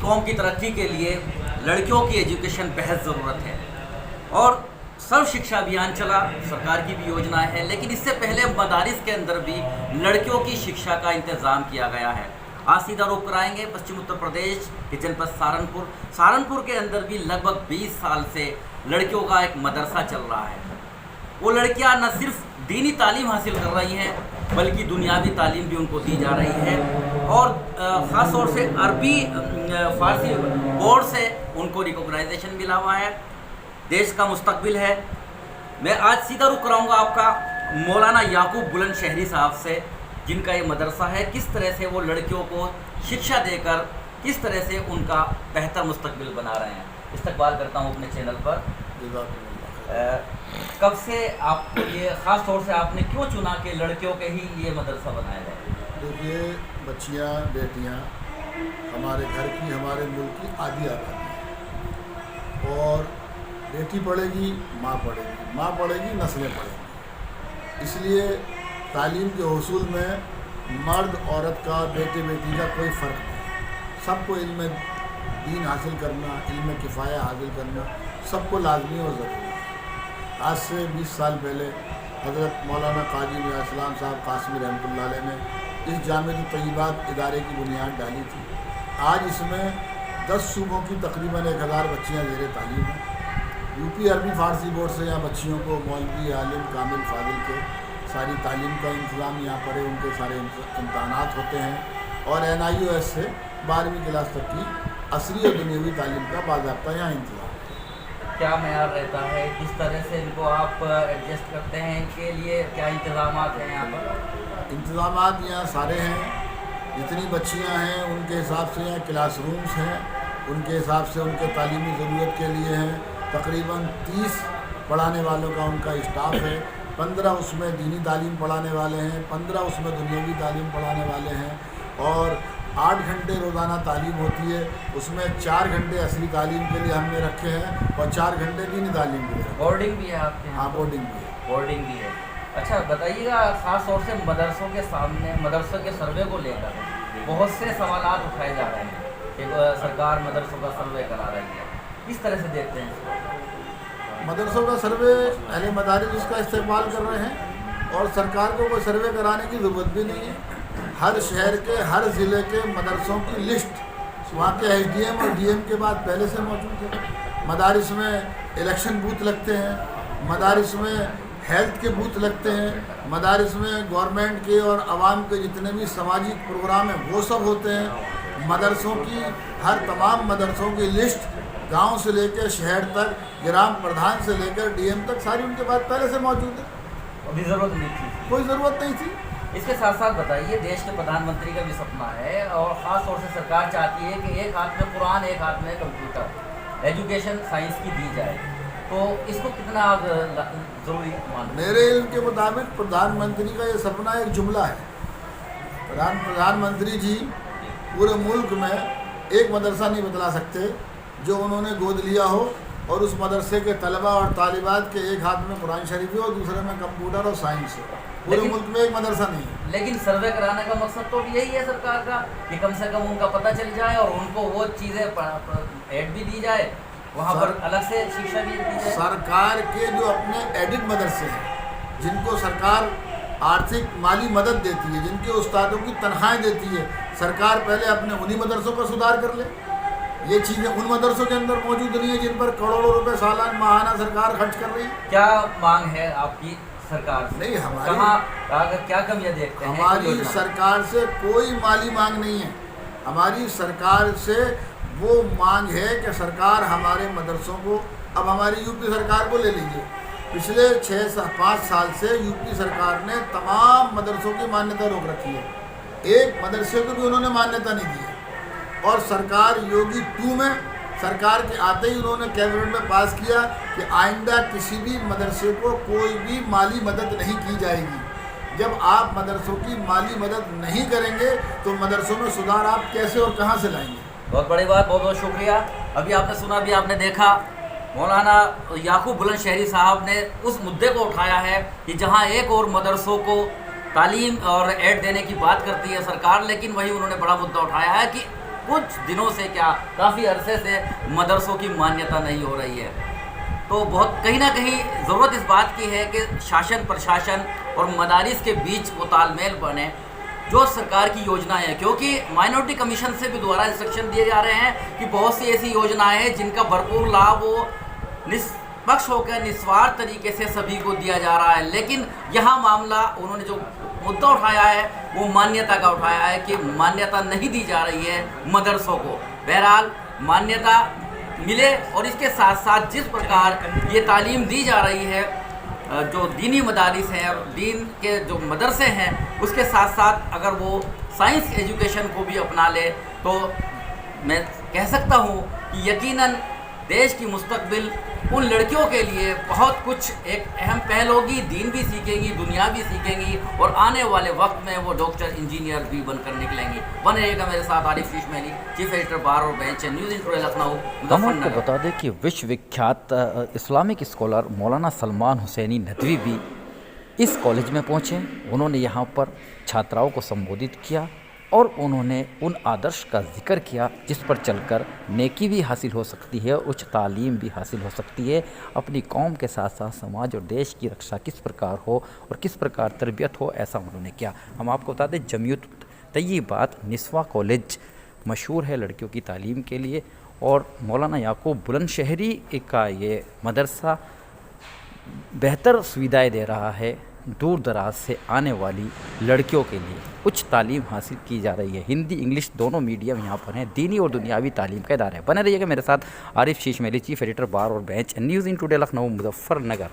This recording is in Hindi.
कौम की तरक्की के लिए लड़कियों की एजुकेशन बेहद ज़रूरत है और सर्व शिक्षा अभियान चला, सरकार की भी योजना है, लेकिन इससे पहले मदारिस के अंदर भी लड़कियों की शिक्षा का इंतज़ाम किया गया है। आज सीधा रुख कराएंगे पश्चिम उत्तर प्रदेश के जनपद सहारनपुर के अंदर भी लगभग 20 साल से लड़कियों का एक मदरसा चल रहा है। वो लड़कियां न सिर्फ दीनी तालीम हासिल कर रही हैं बल्कि दुनियावी तालीम भी उनको दी जा रही है और ख़ास तौर से अरबी फ़ारसी बोर्ड से उनको रिकॉग्नाइजेशन मिला हुआ है। देश का मुस्तकबिल है। मैं आज सीधा रुख कराऊंगा आपका मौलाना याकूब बुलंदशहरी साहब से, जिनका ये मदरसा है, किस तरह से वो लड़कियों को शिक्षा देकर किस तरह से उनका बेहतर मुस्तकबिल बना रहे हैं। इस्तकबाल करता हूँ अपने चैनल पर। कब से आप ये ख़ास तौर से आपने क्यों चुना कि लड़कियों के ही ये मदरसा बनाया जाए? देखिए, बच्चियाँ बेटियाँ हमारे घर की, हमारे मुल्क की आधी आबादी है और बेटी पढ़ेगी, माँ पढ़ेगी, नस्लें पढ़ेंगी। इसलिए तालीम के हसूल में मर्द औरत का, बेटे बेटी का कोई फ़र्क नहीं। सबको इल्म दीन हासिल करना, इल्म किफ़ाया हासिल करना सबको लाजमी और ज़रूरी है। आज से 20 साल पहले हज़रत मौलाना काजी मियां इस्लाम साहब कासमी रहमतुल्लाह अलैह ने इस जामिअत तय्यबात इदारे की बुनियाद डाली थी। आज इसमें 10 सूबों की तकरीबन 1000 बच्चियाँ ज़ेर तालीम हैं। यूपी अरबी फ़ारसी बोर्ड से यहाँ बच्चियों को मौलवी, आलिम, कामिल, फाजिल के सारी तालीम का इंतज़ाम यहाँ पर है। उनके सारे इम्तहानात होते हैं और NIOS से 12वीं क्लास तक की असली और दुनियावी तालीम का बाज़ाब्ता यहाँ इंतज़ाम। क्या मेयार रहता है, किस तरह से इनको आप एडजस्ट करते हैं, इनके लिए क्या इंतज़ामात हैं यहाँ पर? इंतज़ामात यहाँ सारे हैं। जितनी बच्चियाँ हैं उनके हिसाब से यहाँ क्लासरूम्स हैं, उनके हिसाब से उनके तालीमी ज़रूरत के लिए हैं। तकरीबन 30 पढ़ाने वालों का उनका स्टाफ है। 15 उसमें दीनी तालीम पढ़ाने वाले हैं, 15 उसमें दुनियावी तालीम पढ़ाने वाले हैं और 8 घंटे रोज़ाना तालीम होती है। उसमें 4 घंटे असली तालीम के लिए हमने रखे हैं और 4 घंटे दीनी तालीम के लिए। बोर्डिंग भी है आपके? हाँ, बोर्डिंग भी है। बोर्डिंग भी है। अच्छा बताइएगा, ख़ास तौर से मदरसों के सामने मदरसों के सर्वे को लेकर बहुत से सवालात उठाए जा रहे हैं कि सरकार मदरसों का सर्वे करा रही है। किस तरह से देखते हैं इसको? मदरसों का सर्वे अहले मदारिस उसका इस्तेमाल कर रहे हैं और सरकार को कोई सर्वे कराने की ज़रूरत भी नहीं है। हर शहर के, हर ज़िले के मदरसों की लिस्ट वहाँ के SDM और DM के बाद पहले से मौजूद है। मदारिस में इलेक्शन बूथ लगते हैं, मदारिस में हेल्थ के बूथ लगते हैं, मदारिस में गवर्नमेंट के और आवाम के जितने भी सामाजिक प्रोग्राम हैं वो सब होते हैं। मदरसों की तमाम मदरसों की लिस्ट गांव से लेकर शहर तक, ग्राम प्रधान से लेकर DM तक सारी उनके पास पहले से मौजूद है। अभी ज़रूरत नहीं थी? कोई ज़रूरत नहीं थी। इसके साथ साथ बताइए, देश के प्रधानमंत्री का भी सपना है और ख़ास तौर से सरकार चाहती है कि एक हाथ में कुरान, एक हाथ में कंप्यूटर, एजुकेशन साइंस की दी जाए, तो इसको कितना ज़रूरी मानते? मेरे इल्म के मुताबिक प्रधानमंत्री का ये सपना एक जुमला है। प्रधानमंत्री जी पूरे मुल्क में एक मदरसा नहीं बतला सकते जो उन्होंने गोद लिया हो और उस मदरसे के तलबा और तालिबात के एक हाथ में कुरान शरीफ हो और दूसरे में कंप्यूटर और साइंस हो। पूरे मुल्क में एक मदरसा नहीं है। लेकिन सर्वे कराने का मकसद तो यही है सरकार का कि कम से कम उनका पता चल जाए और उनको वो चीज़ें ऐड भी दी जाए, वहाँ पर अलग से शिक्षा भी दी जाए। सरकार के जो अपने एडिड मदरसे हैं, जिनको सरकार आर्थिक माली मदद देती है, जिनके उस्तादों की तनख्वाहें देती है, सरकार पहले अपने उन्हीं मदरसों पर सुधार कर ले। ये चीज़ें उन मदरसों के अंदर मौजूद नहीं है जिन पर करोड़ों रुपए सालाना माहाना सरकार खर्च कर रही है। क्या मांग है आपकी सरकार से? नहीं, हमारी कहाँ क्या कमियाँ देखते हैं? हमारी सरकार से कोई माली मांग नहीं है। हमारी सरकार से वो मांग है कि सरकार हमारे मदरसों को, अब हमारी यूपी सरकार को ले लीजिए, पिछले 6-5 साल से यूपी सरकार ने तमाम मदरसों की मान्यता रोक रखी है। एक मदरसे को भी उन्होंने मान्यता नहीं दी है और सरकार योगी 2 में सरकार के आते ही उन्होंने कैबिनेट में पास किया कि आइंदा किसी भी मदरसे को कोई भी माली मदद नहीं की जाएगी। जब आप मदरसों की माली मदद नहीं करेंगे तो मदरसों में सुधार आप कैसे और कहाँ से लाएंगे? बहुत बड़ी बात, बहुत बहुत शुक्रिया। अभी आपने सुना, अभी आपने देखा, मौलाना याकूब बुलंदशहरी साहब ने उस मुद्दे को उठाया है कि जहाँ एक और मदरसों को तालीम और ऐड देने की बात करती है सरकार, लेकिन वही उन्होंने बड़ा मुद्दा उठाया है कि कुछ दिनों से क्या काफ़ी अरसे से मदरसों की मान्यता नहीं हो रही है। तो बहुत कहीं ना कहीं ज़रूरत इस बात की है कि शासन प्रशासन और मदारिस के बीच वो तालमेल बने जो सरकार की योजनाएं हैं, क्योंकि माइनॉरिटी कमीशन से भी दोबारा इंस्ट्रक्शन दिए जा रहे हैं कि बहुत सी ऐसी योजनाएं हैं जिनका भरपूर लाभ वो निष्पक्ष होकर निस्वार्थ तरीके से सभी को दिया जा रहा है। लेकिन यहाँ मामला उन्होंने जो मुद्दा उठाया है वो मान्यता का उठाया है कि मान्यता नहीं दी जा रही है मदरसों को। बहरहाल मान्यता मिले और इसके साथ साथ जिस प्रकार ये तालीम दी जा रही है जो दीनी मदारिस हैं और दीन के जो मदरसे हैं, उसके साथ साथ अगर वो साइंस एजुकेशन को भी अपना ले तो मैं कह सकता हूँ कि यकीनन देश की मुस्तकबिल उन लड़कियों के लिए बहुत कुछ एक अहम पहल होगी। दीन भी सीखेंगी, दुनिया भी सीखेंगी और आने वाले वक्त में वो डॉक्टर इंजीनियर भी बनकर निकलेंगी। बने रहेगा मेरे साथ आरिफ शीश मेहली, चीफ एडिटर बार और bench, news in today Lucknow, Muzaffarnagar. आपको बता दें कि विश्वविख्यात इस्लामिक स्कॉलर मौलाना सलमान हुसैनी नदवी भी इस कॉलेज में पहुँचे। उन्होंने यहाँ पर छात्राओं को संबोधित किया और उन्होंने उन आदर्श का जिक्र किया जिस पर चलकर नेकी भी हासिल हो सकती है, उच्च तालीम भी हासिल हो सकती है। अपनी कौम के साथ साथ समाज और देश की रक्षा किस प्रकार हो और किस प्रकार तरबियत हो, ऐसा उन्होंने किया। हम आपको बता दें जमीयत तय्यबात निस्वा कॉलेज मशहूर है लड़कियों की तालीम के लिए और मौलाना याकूब बुलंदशहरी का ये मदरसा बेहतर सुविधाएँ दे रहा है दूर दराज से आने वाली लड़कियों के लिए। उच्च तालीम हासिल की जा रही है, हिंदी इंग्लिश दोनों मीडियम यहाँ पर हैं, दीनी और दुनियावी तालीम का इदारा है। बने रहिएगा मेरे साथ आरिफ शीश मेहली, चीफ एडिटर बार और bench, news in today Lucknow, Muzaffarnagar.